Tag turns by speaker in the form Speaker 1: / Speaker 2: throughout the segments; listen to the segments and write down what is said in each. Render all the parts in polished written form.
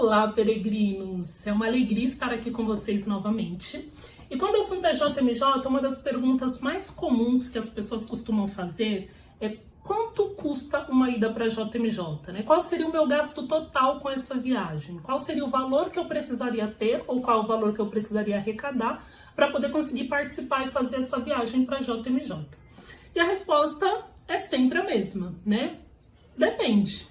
Speaker 1: Olá, peregrinos! É uma alegria estar aqui com vocês novamente. E quando o assunto é JMJ, uma das perguntas mais comuns que as pessoas costumam fazer é quanto custa uma ida para JMJ, né? Qual seria o meu gasto total com essa viagem? Qual seria o valor que eu precisaria ter ou qual o valor que eu precisaria arrecadar para poder conseguir participar e fazer essa viagem para JMJ? E a resposta é sempre a mesma, né? Depende.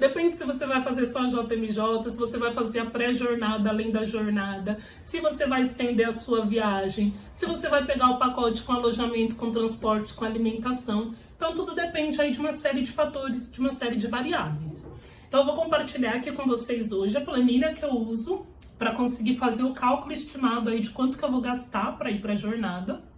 Speaker 1: Depende se você vai fazer só a JMJ, se você vai fazer a pré-jornada além da jornada, se você vai estender a sua viagem, se você vai pegar o pacote com alojamento, com transporte, com alimentação. Então tudo depende aí de uma série de fatores, de uma série de variáveis. Então eu vou compartilhar aqui com vocês hoje a planilha que eu uso para conseguir fazer o cálculo estimado aí de quanto que eu vou gastar para ir para a jornada.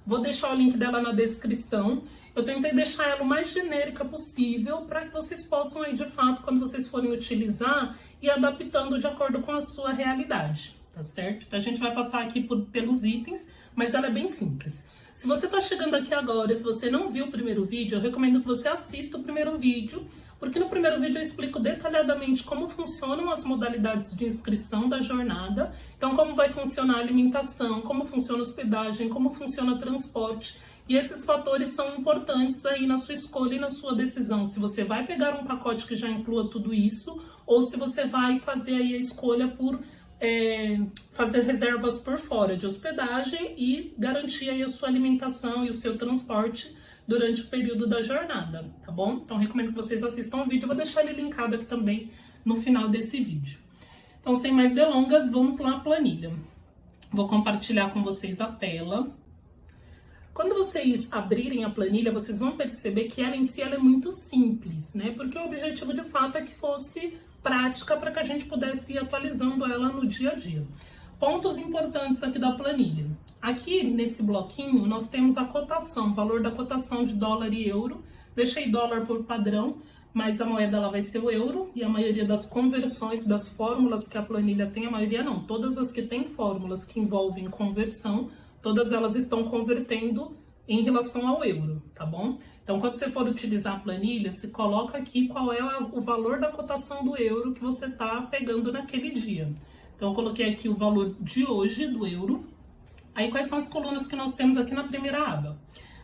Speaker 1: Vou deixar o link dela na descrição. Eu tentei deixar ela o mais genérica possível para que vocês possam aí, de fato, quando vocês forem utilizar, ir adaptando de acordo com a sua realidade, tá certo? Então a gente vai passar aqui pelos itens, mas ela é bem simples. Se você está chegando aqui agora, se você não viu o primeiro vídeo, eu recomendo que você assista o primeiro vídeo, porque no primeiro vídeo eu explico detalhadamente como funcionam as modalidades de inscrição da jornada, então como vai funcionar a alimentação, como funciona a hospedagem, como funciona o transporte, e esses fatores são importantes aí na sua escolha e na sua decisão, se você vai pegar um pacote que já inclua tudo isso, ou se você vai fazer aí a escolha por fazer reservas por fora de hospedagem e garantir aí a sua alimentação e o seu transporte durante o período da jornada, tá bom? Então recomendo que vocês assistam o vídeo, eu vou deixar ele linkado aqui também no final desse vídeo. Então sem mais delongas, vamos lá à planilha. Vou compartilhar com vocês a tela. Quando vocês abrirem a planilha, vocês vão perceber que ela em si ela é muito simples, né? Porque o objetivo de fato é que fosse prática para que a gente pudesse ir atualizando ela no dia a dia. Pontos importantes aqui da planilha. Aqui nesse bloquinho nós temos a cotação, o valor da cotação de dólar e euro. Deixei dólar por padrão, mas a moeda ela vai ser o euro e a maioria das conversões das fórmulas que a planilha tem, a maioria não, todas as que têm fórmulas que envolvem conversão, todas elas estão convertendo em relação ao euro, tá bom? Então, quando você for utilizar a planilha, você coloca aqui qual é o valor da cotação do euro que você está pegando naquele dia. Então, eu coloquei aqui o valor de hoje do euro. Aí, quais são as colunas que nós temos aqui na primeira aba?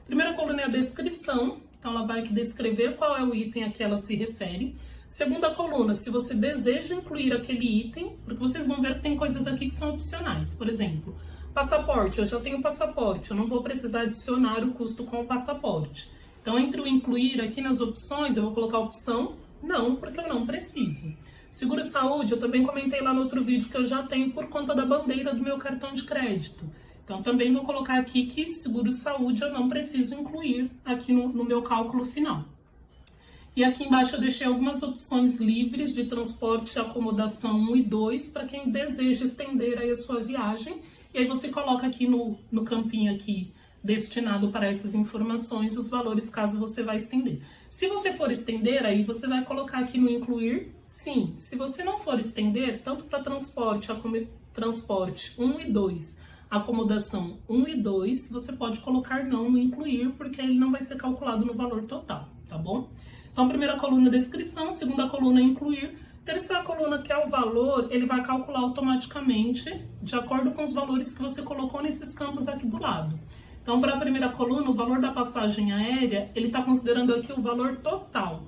Speaker 1: Primeira coluna é a descrição. Então, ela vai aqui descrever qual é o item a que ela se refere. Segunda coluna, se você deseja incluir aquele item, porque vocês vão ver que tem coisas aqui que são opcionais. Por exemplo, passaporte, eu já tenho passaporte, eu não vou precisar adicionar o custo com o passaporte. Então, entre o incluir aqui nas opções, eu vou colocar a opção não, porque eu não preciso. Seguro-saúde, eu também comentei lá no outro vídeo que eu já tenho por conta da bandeira do meu cartão de crédito. Então, também vou colocar aqui que seguro-saúde eu não preciso incluir aqui no meu cálculo final. E aqui embaixo eu deixei algumas opções livres de transporte e acomodação 1 e 2 para quem deseja estender aí a sua viagem. E aí você coloca aqui no campinho aqui destinado para essas informações os valores caso você vai estender. Se você for estender, aí você vai colocar aqui no incluir, sim. Se você não for estender, tanto para transporte 1 e 2, acomodação 1 e 2, você pode colocar não no incluir, porque ele não vai ser calculado no valor total, tá bom? Então, primeira coluna descrição, segunda coluna incluir, terceira coluna, que é o valor, ele vai calcular automaticamente de acordo com os valores que você colocou nesses campos aqui do lado. Então, para a primeira coluna, o valor da passagem aérea, ele está considerando aqui o valor total.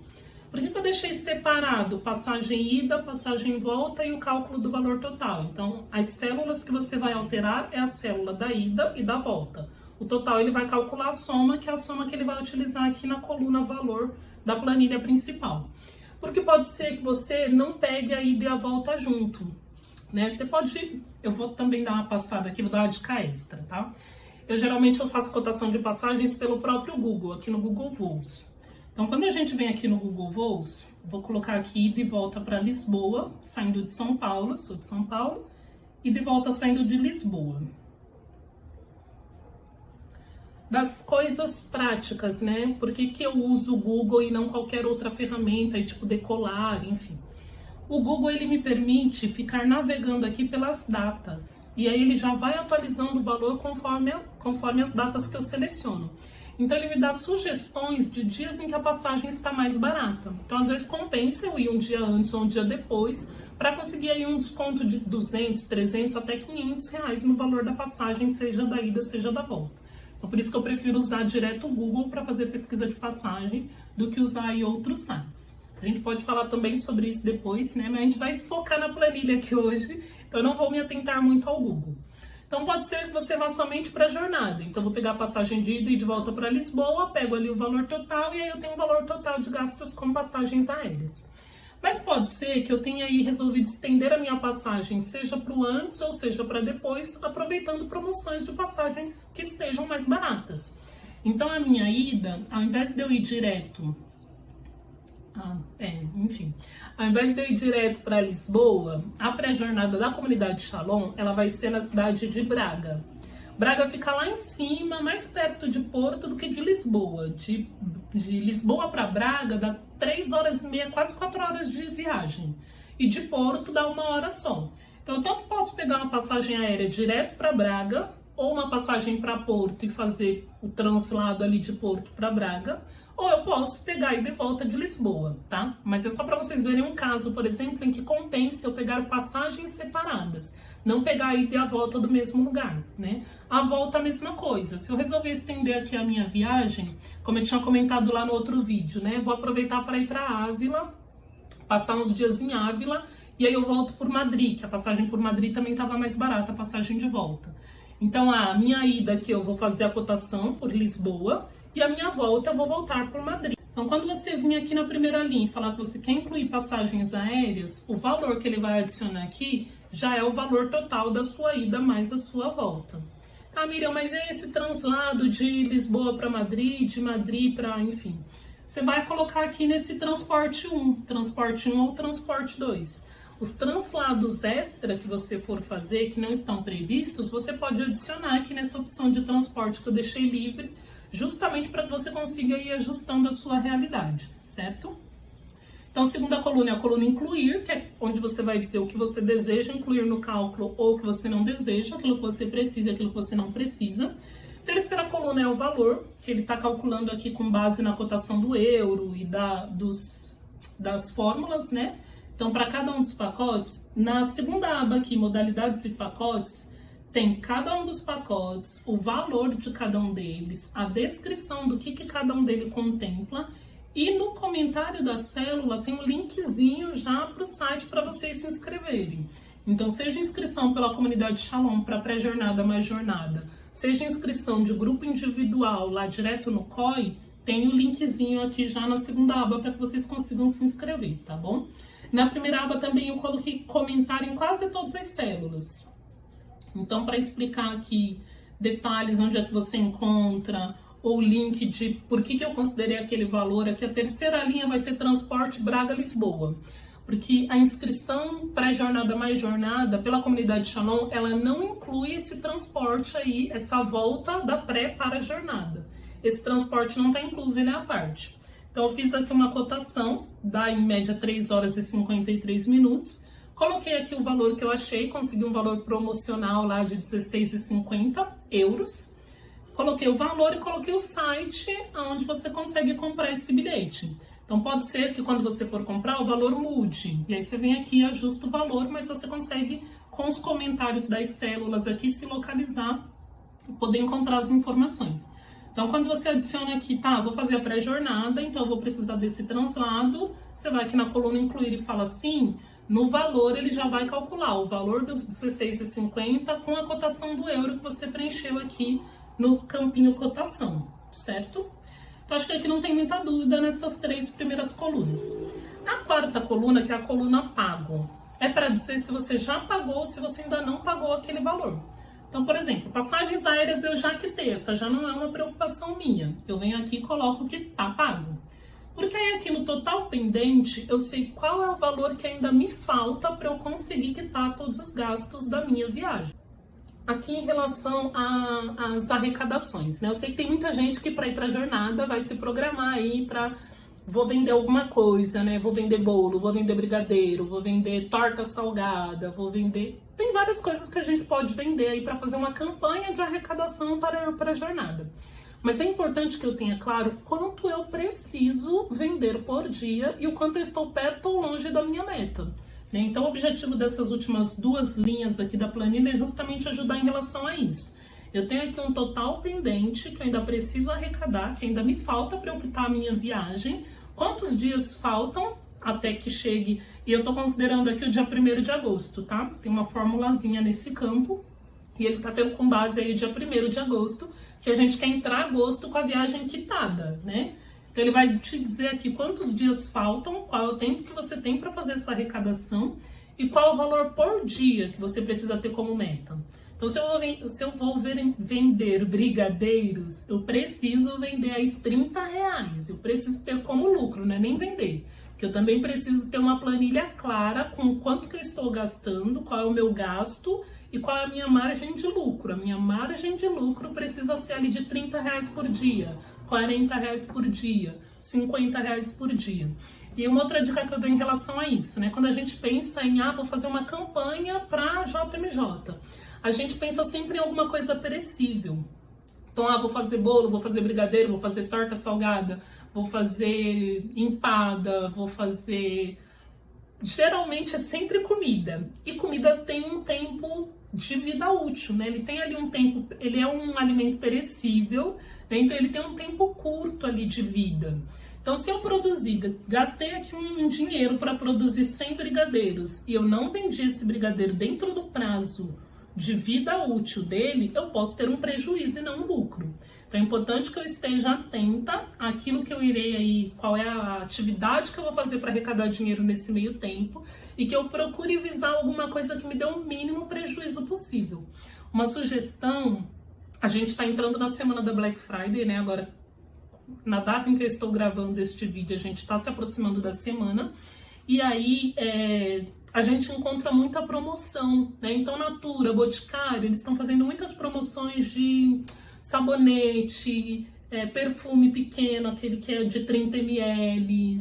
Speaker 1: Por que eu deixei separado passagem ida, passagem volta e o cálculo do valor total? Então, as células que você vai alterar é a célula da ida e da volta. O total ele vai calcular a soma, que é a soma que ele vai utilizar aqui na coluna valor da planilha principal. Porque pode ser que você não pegue a ida e a volta junto, né? Você pode... Eu vou também dar uma passada aqui, vou dar uma dica extra, tá? Geralmente eu faço cotação de passagens pelo próprio Google, aqui no Google Voos. Então, quando a gente vem aqui no Google Voos, vou colocar aqui ida e volta para Lisboa, saindo de São Paulo, sou de São Paulo, e de volta saindo de Lisboa. Das coisas práticas, né? Por que eu uso o Google e não qualquer outra ferramenta, tipo Decolar, enfim. O Google ele me permite ficar navegando aqui pelas datas. E aí ele já vai atualizando o valor conforme as datas que eu seleciono. Então ele me dá sugestões de dias em que a passagem está mais barata. Então às vezes compensa eu ir um dia antes ou um dia depois para conseguir aí um desconto de 200, 300 até 500 reais no valor da passagem, seja da ida, seja da volta. Então por isso que eu prefiro usar direto o Google para fazer pesquisa de passagem do que usar aí outros sites. A gente pode falar também sobre isso depois, né? Mas a gente vai focar na planilha aqui hoje, então eu não vou me atentar muito ao Google. Então pode ser que você vá somente para a jornada. Então vou pegar a passagem de ida e de volta para Lisboa, pego ali o valor total e aí eu tenho o valor total de gastos com passagens aéreas. Mas pode ser que eu tenha aí resolvido estender a minha passagem, seja para o antes ou seja para depois, aproveitando promoções de passagens que estejam mais baratas. Então a minha ida, ao invés de eu ir direto... Ao invés de eu ir direto para Lisboa, a pré-jornada da comunidade Shalom, ela vai ser na cidade de Braga. Braga fica lá em cima, mais perto de Porto do que de Lisboa. De Lisboa para Braga dá 3 horas e meia, quase 4 horas de viagem. E de Porto dá 1 hora só. Então eu tanto posso pegar uma passagem aérea direto para Braga, ou uma passagem para Porto e fazer o translado ali de Porto para Braga, ou eu posso pegar e de volta de Lisboa, tá? Mas é só para vocês verem um caso, por exemplo, em que compensa eu pegar passagens separadas, não pegar a ida e a volta do mesmo lugar, né? A volta a mesma coisa. Se eu resolver estender aqui a minha viagem, como eu tinha comentado lá no outro vídeo, né? Vou aproveitar para ir para Ávila, passar uns dias em Ávila, e aí eu volto por Madrid, que a passagem por Madrid também estava mais barata, a passagem de volta. Então a minha ida aqui eu vou fazer a cotação por Lisboa, e a minha volta eu vou voltar por Madrid. Então, quando você vir aqui na primeira linha e falar que você quer incluir passagens aéreas, o valor que ele vai adicionar aqui já é o valor total da sua ida mais a sua volta. Ah, Miriam, mas é esse translado de Lisboa para Madrid, de Madrid para, enfim. Você vai colocar aqui nesse transporte 1 ou transporte 2. Os translados extra que você for fazer, que não estão previstos, você pode adicionar aqui nessa opção de transporte que eu deixei livre, justamente para que você consiga ir ajustando a sua realidade, certo? Então, segunda coluna é a coluna incluir, que é onde você vai dizer o que você deseja incluir no cálculo ou o que você não deseja, aquilo que você precisa e aquilo que você não precisa. Terceira coluna é o valor, que ele está calculando aqui com base na cotação do euro e das fórmulas, né? Então, para cada um dos pacotes, na segunda aba aqui, modalidades e pacotes, tem cada um dos pacotes, o valor de cada um deles, a descrição do que cada um dele contempla e no comentário da célula tem um linkzinho já para o site para vocês se inscreverem. Então, seja inscrição pela comunidade Shalom para pré-jornada mais jornada, seja inscrição de grupo individual lá direto no COI, tem o linkzinho aqui já na segunda aba para que vocês consigam se inscrever, tá bom? Na primeira aba também eu coloquei comentário em quase todas as células. Então, para explicar aqui detalhes onde é que você encontra, ou link de por que eu considerei aquele valor, aqui a terceira linha vai ser transporte Braga-Lisboa. Porque a inscrição pré-jornada mais jornada pela comunidade Shalom, ela não inclui esse transporte aí, essa volta da pré para a jornada. Esse transporte não está incluso, ele é à parte. Então, eu fiz aqui uma cotação, dá em média 3 horas e 53 minutos. Coloquei aqui o valor que eu achei, consegui um valor promocional lá de 16,50 euros. Coloquei o valor e coloquei o site onde você consegue comprar esse bilhete. Então pode ser que quando você for comprar o valor mude. E aí você vem aqui e ajusta o valor, mas você consegue com os comentários das células aqui se localizar e poder encontrar as informações. Então quando você adiciona aqui, tá, vou fazer a pré-jornada, então eu vou precisar desse translado. Você vai aqui na coluna incluir e fala assim... No valor, ele já vai calcular o valor dos 16,50 com a cotação do euro que você preencheu aqui no campinho cotação, certo? Então, acho que aqui não tem muita dúvida nessas 3 primeiras colunas. A quarta coluna, que é a coluna pago, é para dizer se você já pagou ou se você ainda não pagou aquele valor. Então, por exemplo, passagens aéreas eu já quitei, essa já não é uma preocupação minha. Eu venho aqui e coloco que tá pago. Porque aí aqui no total pendente, eu sei qual é o valor que ainda me falta para eu conseguir quitar todos os gastos da minha viagem. Aqui em relação às arrecadações, né? Eu sei que tem muita gente que para ir para a jornada vai se programar aí para... Vou vender alguma coisa, né? Vou vender bolo, vou vender brigadeiro, vou vender torta salgada, vou vender... Tem várias coisas que a gente pode vender aí para fazer uma campanha de arrecadação para a jornada. Mas é importante que eu tenha claro quanto eu preciso vender por dia e o quanto eu estou perto ou longe da minha meta, né? Então, o objetivo dessas últimas 2 linhas aqui da planilha é justamente ajudar em relação a isso. Eu tenho aqui um total pendente que eu ainda preciso arrecadar, que ainda me falta para eu quitar a minha viagem. Quantos dias faltam até que chegue? E eu estou considerando aqui o dia 1º de agosto, tá? Tem uma formulazinha nesse campo. E ele tá tendo com base aí dia 1º de agosto, que a gente quer entrar agosto com a viagem quitada, né? Então ele vai te dizer aqui quantos dias faltam, qual é o tempo que você tem para fazer essa arrecadação e qual é o valor por dia que você precisa ter como meta. Então se eu vou vender brigadeiros, eu preciso vender aí R$30. Eu preciso ter como lucro, não é nem vender. Porque eu também preciso ter uma planilha clara com quanto que eu estou gastando, qual é o meu gasto e qual é a minha margem de lucro. A minha margem de lucro precisa ser ali de R$30 por dia, R$40 por dia, R$50 por dia. E uma outra dica que eu dou em relação a isso, né? Quando a gente pensa em, vou fazer uma campanha para JMJ, a gente pensa sempre em alguma coisa perecível. Então, vou fazer bolo, vou fazer brigadeiro, vou fazer torta salgada, vou fazer empada, vou fazer... Geralmente é sempre comida. E comida tem um tempo de vida útil, né? Ele tem ali um tempo... Ele é um alimento perecível, né? Então ele tem um tempo curto ali de vida. Então, se eu produzir, gastei aqui um dinheiro para produzir 100 brigadeiros e eu não vendi esse brigadeiro dentro do prazo de vida útil dele, eu posso ter um prejuízo e não um lucro. Então é importante que eu esteja atenta àquilo que eu irei aí, qual é a atividade que eu vou fazer para arrecadar dinheiro nesse meio tempo e que eu procure visar alguma coisa que me dê o mínimo prejuízo possível. Uma sugestão, a gente está entrando na semana da Black Friday, né? Agora, na data em que eu estou gravando este vídeo, a gente está se aproximando da semana e aí a gente encontra muita promoção, né? Então, Natura, Boticário, eles estão fazendo muitas promoções de sabonete, perfume pequeno, aquele que é de 30 ml,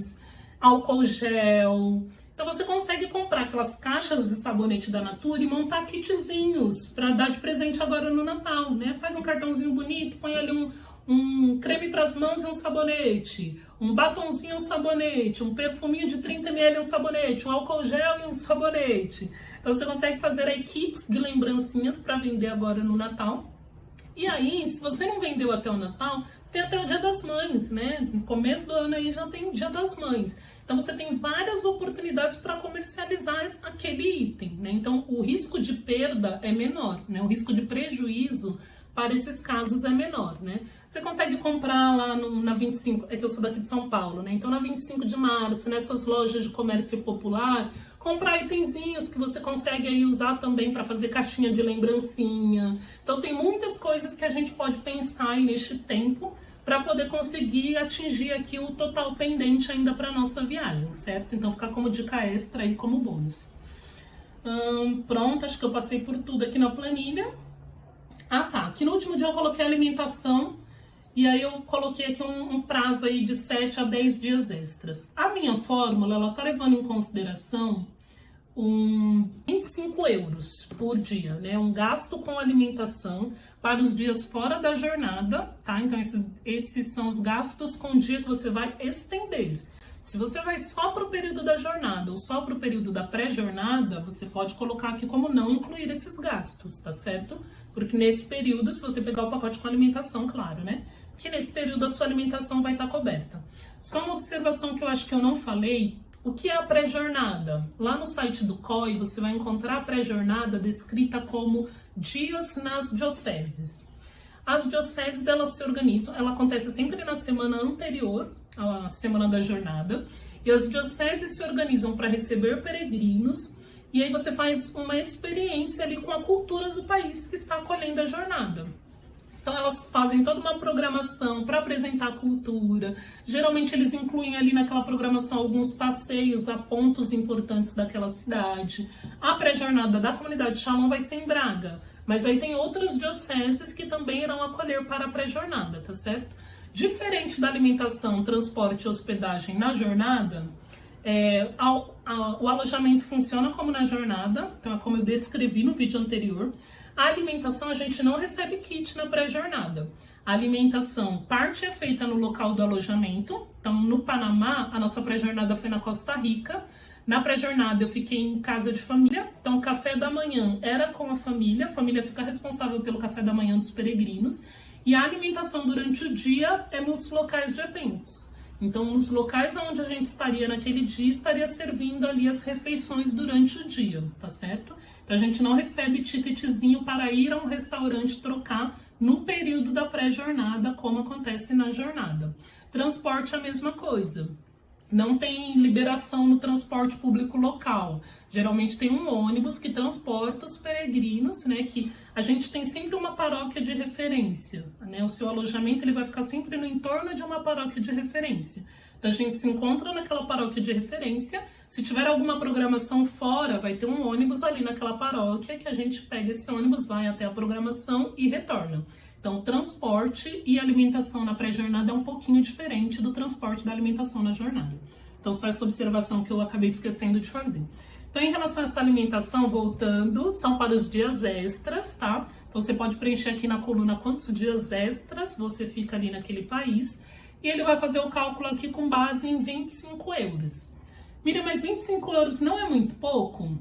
Speaker 1: álcool gel. Então você consegue comprar aquelas caixas de sabonete da Natura e montar kitzinhos para dar de presente agora no Natal, né? Faz um cartãozinho bonito, põe ali um creme para as mãos e um sabonete, um batonzinho e um sabonete, um perfuminho de 30 ml e um sabonete, um álcool gel e um sabonete. Então você consegue fazer aí kits de lembrancinhas para vender agora no Natal. E aí, se você não vendeu até o Natal, você tem até o Dia das Mães, né? No começo do ano aí já tem o Dia das Mães. Então você tem várias oportunidades para comercializar aquele item, né? Então o risco de perda é menor, né? O risco de prejuízo para esses casos é menor, né? Você consegue comprar lá na 25, é que eu sou daqui de São Paulo, né? Então na 25 de março, nessas lojas de comércio popular, comprar itenzinhos que você consegue aí usar também para fazer caixinha de lembrancinha. Então tem muitas coisas que a gente pode pensar aí neste tempo para poder conseguir atingir aqui o total pendente ainda para nossa viagem, certo? Então ficar como dica extra aí como bônus. Pronto, acho que eu passei por tudo aqui na planilha. Tá, aqui no último dia eu coloquei a alimentação e aí eu coloquei aqui um prazo aí de 7 a 10 dias extras. A minha fórmula, ela tá levando em consideração 25 euros por dia, né? Um gasto com alimentação para os dias fora da jornada, tá? Então esses são os gastos com o dia que você vai estender. Se você vai só para o período da jornada ou só para o período da pré-jornada, você pode colocar aqui como não incluir esses gastos, tá certo? Porque nesse período, se você pegar o pacote com alimentação, claro, né? Que nesse período a sua alimentação vai estar coberta. Só uma observação que eu acho que eu não falei, o que é a pré-jornada? Lá no site do COI, você vai encontrar a pré-jornada descrita como dias nas dioceses. As dioceses, elas se organizam, ela acontece sempre na semana anterior à semana da jornada, e as dioceses se organizam para receber peregrinos, e aí você faz uma experiência ali com a cultura do país que está acolhendo a jornada. Então elas fazem toda uma programação para apresentar a cultura. Geralmente eles incluem ali naquela programação alguns passeios a pontos importantes daquela cidade. A pré-jornada da comunidade Shalom vai ser em Braga, mas aí tem outras dioceses que também irão acolher para a pré-jornada, tá certo? Diferente da alimentação, transporte e hospedagem na jornada, O alojamento funciona como na jornada, então é como eu descrevi no vídeo anterior. A alimentação, a gente não recebe kit na pré-jornada. A alimentação, parte é feita no local do alojamento. Então, no Panamá, a nossa pré-jornada foi na Costa Rica. Na pré-jornada, eu fiquei em casa de família. Então, o café da manhã era com a família fica responsável pelo café da manhã dos peregrinos. E a alimentação durante o dia é nos locais de eventos. Então, nos locais onde a gente estaria naquele dia, estaria servindo ali as refeições durante o dia, tá certo? Então, a gente não recebe ticketzinho para ir a um restaurante trocar no período da pré-jornada, como acontece na jornada. Transporte é a mesma coisa. Não tem liberação no transporte público local. Geralmente tem um ônibus que transporta os peregrinos, né? Que a gente tem sempre uma paróquia de referência, né? O seu alojamento ele vai ficar sempre no entorno de uma paróquia de referência. Então a gente se encontra naquela paróquia de referência. Se tiver alguma programação fora, vai ter um ônibus ali naquela paróquia que a gente pega esse ônibus, vai até a programação e retorna. Então, transporte e alimentação na pré-jornada é um pouquinho diferente do transporte da alimentação na jornada. Então, só essa observação que eu acabei esquecendo de fazer. Então, em relação a essa alimentação, voltando, são para os dias extras, tá? Então, você pode preencher aqui na coluna quantos dias extras você fica ali naquele país. E ele vai fazer o cálculo aqui com base em 25 euros. Miriam, mas 25 euros não é muito pouco?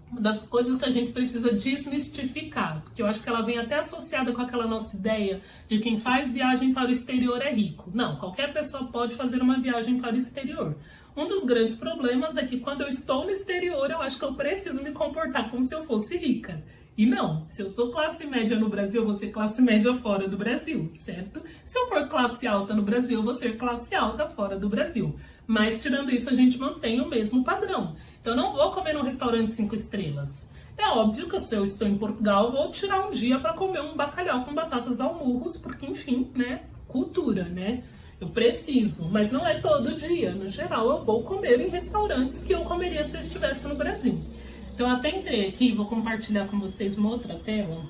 Speaker 1: Uma das coisas que a gente precisa desmistificar, porque eu acho que ela vem até associada com aquela nossa ideia de quem faz viagem para o exterior é rico. Não, qualquer pessoa pode fazer uma viagem para o exterior. Um dos grandes problemas é que quando eu estou no exterior, eu acho que eu preciso me comportar como se eu fosse rica. E não, se eu sou classe média no Brasil, eu vou ser classe média fora do Brasil, certo? Se eu for classe alta no Brasil, eu vou ser classe alta fora do Brasil. Mas, tirando isso, a gente mantém o mesmo padrão. Então, eu não vou comer num restaurante 5 estrelas. É óbvio que se eu estou em Portugal, eu vou tirar um dia para comer um bacalhau com batatas ao murros, porque, enfim, né, cultura, né? Eu preciso, mas não é todo dia. No geral, eu vou comer em restaurantes que eu comeria se eu estivesse no Brasil. Então, eu até entrei aqui, vou compartilhar com vocês uma outra tela.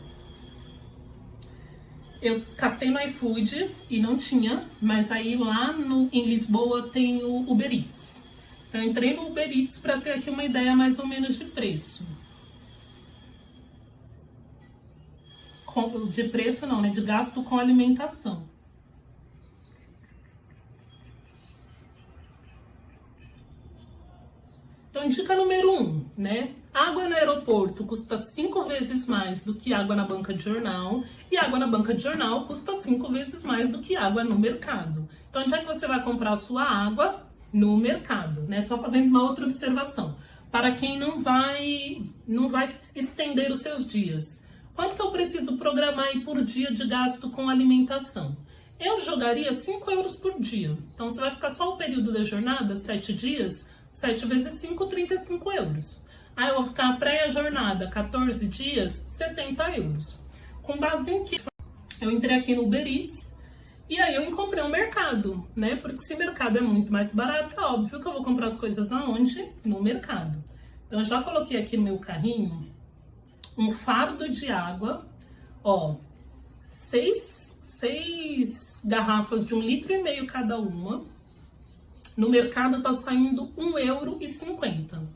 Speaker 1: Eu cacei no iFood e não tinha, mas aí lá em Lisboa tem o Uber Eats. Então, eu entrei no Uber Eats para ter aqui uma ideia mais ou menos de preço. De preço não, né? De gasto com alimentação. Então, dica número 1, né? Água no aeroporto custa 5 vezes mais do que água na banca de jornal. E água na banca de jornal custa 5 vezes mais do que água no mercado. Então, onde é que você vai comprar a sua água? No mercado, né? Só fazendo uma outra observação. Para quem não vai estender os seus dias. Quanto que eu preciso programar aí por dia de gasto com alimentação? Eu jogaria 5 euros por dia. Então, você vai ficar só o período da jornada, 7 dias... 7 vezes 5, 35 euros. Aí eu vou ficar pré-jornada, 14 dias, 70 euros. Com base em que? Eu entrei aqui no Uber Eats e aí eu encontrei um mercado, né? Porque se o mercado é muito mais barato, é óbvio que eu vou comprar as coisas aonde? No mercado. Então eu já coloquei aqui no meu carrinho um fardo de água, ó, 6 garrafas de 1,5 litro cada uma. No mercado tá saindo €1,50,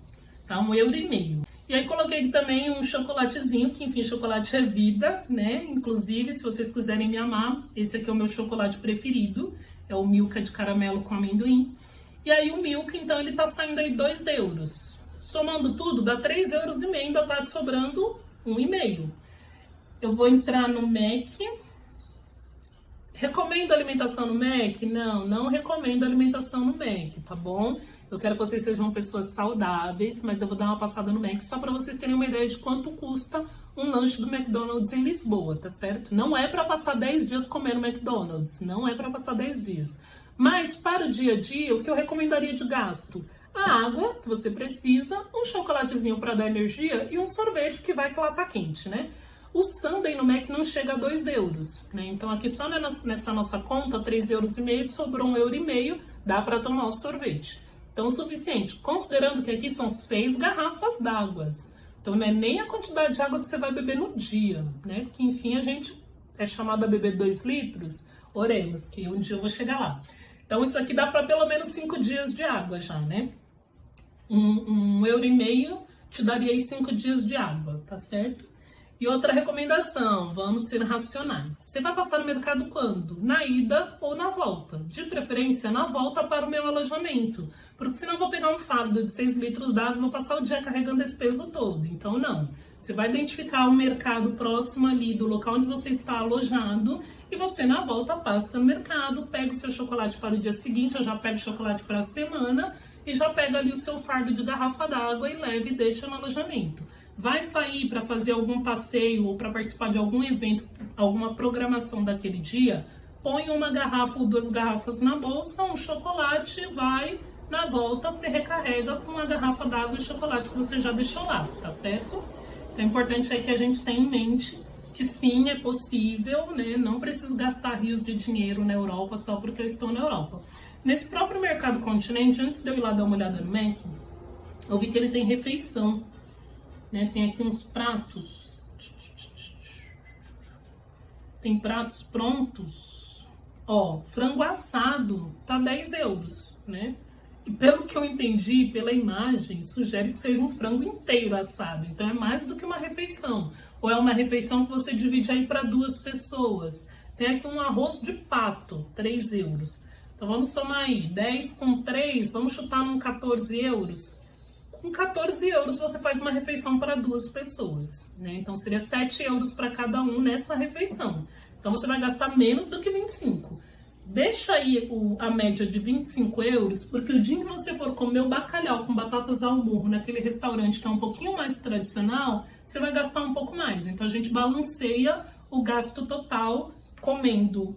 Speaker 1: tá? €1,50. E aí coloquei aqui também um chocolatezinho, que enfim, chocolate é vida, né? Inclusive, se vocês quiserem me amar, esse aqui é o meu chocolate preferido, é o Milka de caramelo com amendoim. E aí o Milka, então, ele tá saindo aí €2. Somando tudo, dá €3,50, ainda tá sobrando €1,50. Eu vou entrar no Mac. Recomendo alimentação no Mac? Não, não recomendo alimentação no Mac, tá bom? Eu quero que vocês sejam pessoas saudáveis, mas eu vou dar uma passada no Mac só para vocês terem uma ideia de quanto custa um lanche do McDonald's em Lisboa, tá certo? Não é para passar 10 dias comendo McDonald's, não é para passar 10 dias. Mas para o dia a dia, o que eu recomendaria de gasto? A água que você precisa, um chocolatezinho para dar energia e um sorvete que vai que lá tá quente, né? O sundae no Mac não chega a €2, né? Então aqui só nessa nossa conta, €3,50, sobrou €1,50, dá para tomar o sorvete. Então o suficiente, considerando que aqui são 6 garrafas d'água. Então não é nem a quantidade de água que você vai beber no dia, né? Que enfim a gente é chamado a beber 2 litros, oremos, que um dia eu vou chegar lá. Então isso aqui dá para pelo menos 5 dias de água já, né? €1,5 te daria aí 5 dias de água, tá certo? E outra recomendação, vamos ser racionais. Você vai passar no mercado quando? Na ida ou na volta? De preferência, na volta para o meu alojamento. Porque senão eu vou pegar um fardo de 6 litros d'água e vou passar o dia carregando esse peso todo. Então, não. Você vai identificar o mercado próximo ali do local onde você está alojado e você, na volta, passa no mercado, pega o seu chocolate para o dia seguinte, eu já pego chocolate para a semana e já pega ali o seu fardo de garrafa d'água e leva e deixa no alojamento. Vai sair para fazer algum passeio ou para participar de algum evento, alguma programação daquele dia, põe uma garrafa ou 2 garrafas na bolsa, um chocolate, vai, na volta você recarrega com uma garrafa d'água e chocolate que você já deixou lá, tá certo? Então é importante aí que a gente tenha em mente que sim, é possível, né? Não preciso gastar rios de dinheiro na Europa só porque eu estou na Europa. Nesse próprio mercado continente, antes de eu ir lá dar uma olhada no Mac, eu vi que ele tem refeição. Né, tem aqui uns pratos. Tem pratos prontos. Ó, frango assado tá 10 euros, né? E pelo que eu entendi, pela imagem, sugere que seja um frango inteiro assado. Então é mais do que uma refeição. Ou é uma refeição que você divide aí para 2 pessoas. Tem aqui um arroz de pato, 3 euros. Então vamos somar aí, 10 com 3, vamos chutar num 14 euros. Com 14 euros você faz uma refeição para 2 pessoas, né? Então seria 7 euros para cada um nessa refeição. Então você vai gastar menos do que 25. Deixa aí a média de 25 euros, porque o dia que você for comer o bacalhau com batatas ao murro naquele restaurante que é um pouquinho mais tradicional, você vai gastar um pouco mais. Então a gente balanceia o gasto total comendo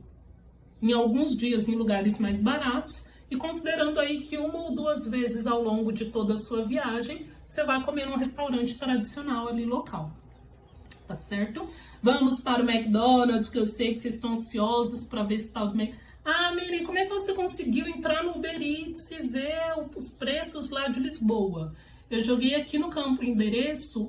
Speaker 1: em alguns dias em lugares mais baratos, e considerando aí que 1 ou 2 vezes ao longo de toda a sua viagem, você vai comer num restaurante tradicional ali local. Tá certo? Vamos para o McDonald's, que eu sei que vocês estão ansiosos para ver se tá... Ah, Miri, como é que você conseguiu entrar no Uber Eats e ver os preços lá de Lisboa? Eu joguei aqui no campo o endereço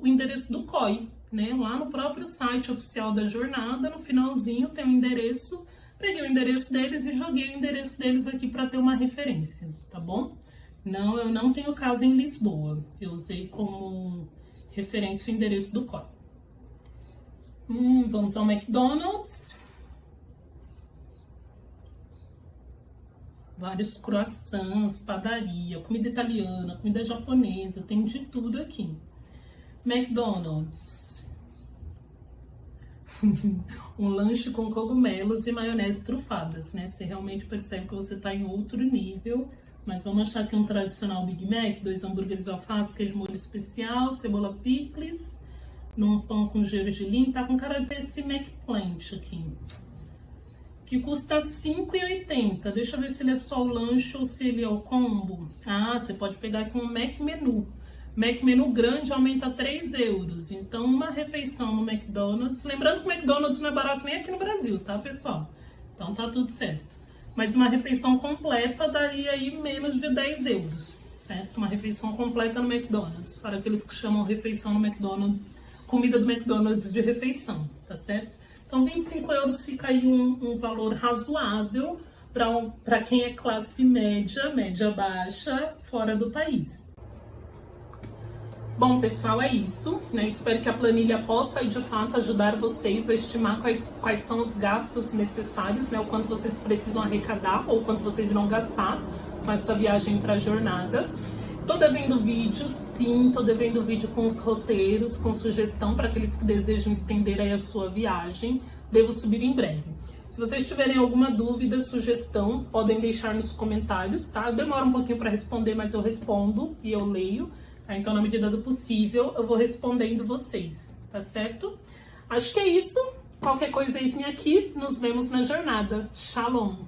Speaker 1: do COI, né? Lá no próprio site oficial da jornada, no finalzinho tem o endereço. Peguei o endereço deles e joguei o endereço deles aqui para ter uma referência, tá bom? Não, eu não tenho casa em Lisboa. Eu usei como referência o endereço do COI. Vamos ao McDonald's. Vários croissants, padaria, comida italiana, comida japonesa, tem de tudo aqui. McDonald's. Um lanche com cogumelos e maionese trufadas, né? Você realmente percebe que você tá em outro nível. Mas vamos achar aqui um tradicional Big Mac, 2 hambúrgueres alface, queijo molho especial, cebola picles, num pão com gergelim. Tá com cara de ser esse McPlant aqui, que custa R$5,80. Deixa eu ver se ele é só o lanche ou se ele é o combo. Ah, você pode pegar aqui um Mac Menu. Mac Menu grande aumenta 3 euros. Então, uma refeição no McDonald's. Lembrando que o McDonald's não é barato nem aqui no Brasil, tá, pessoal? Então, tá tudo certo. Mas uma refeição completa daria aí menos de 10 euros, certo? Uma refeição completa no McDonald's. Para aqueles que chamam refeição no McDonald's, comida do McDonald's de refeição, tá certo? Então, 25 euros fica aí um valor razoável para quem é classe média, média baixa, fora do país. Bom, pessoal, é isso, né? Espero que a planilha possa, de fato, ajudar vocês a estimar quais são os gastos necessários, né? O quanto vocês precisam arrecadar ou quanto vocês irão gastar com essa viagem para a jornada. Tô devendo vídeo, sim, tô devendo vídeo com os roteiros, com sugestão para aqueles que desejam estender aí a sua viagem. Devo subir em breve. Se vocês tiverem alguma dúvida, sugestão, podem deixar nos comentários, tá? Demora um pouquinho para responder, mas eu respondo e eu leio. Tá? Então, na medida do possível, eu vou respondendo vocês, tá certo? Acho que é isso. Qualquer coisa, eis-me aqui. Nos vemos na jornada. Shalom!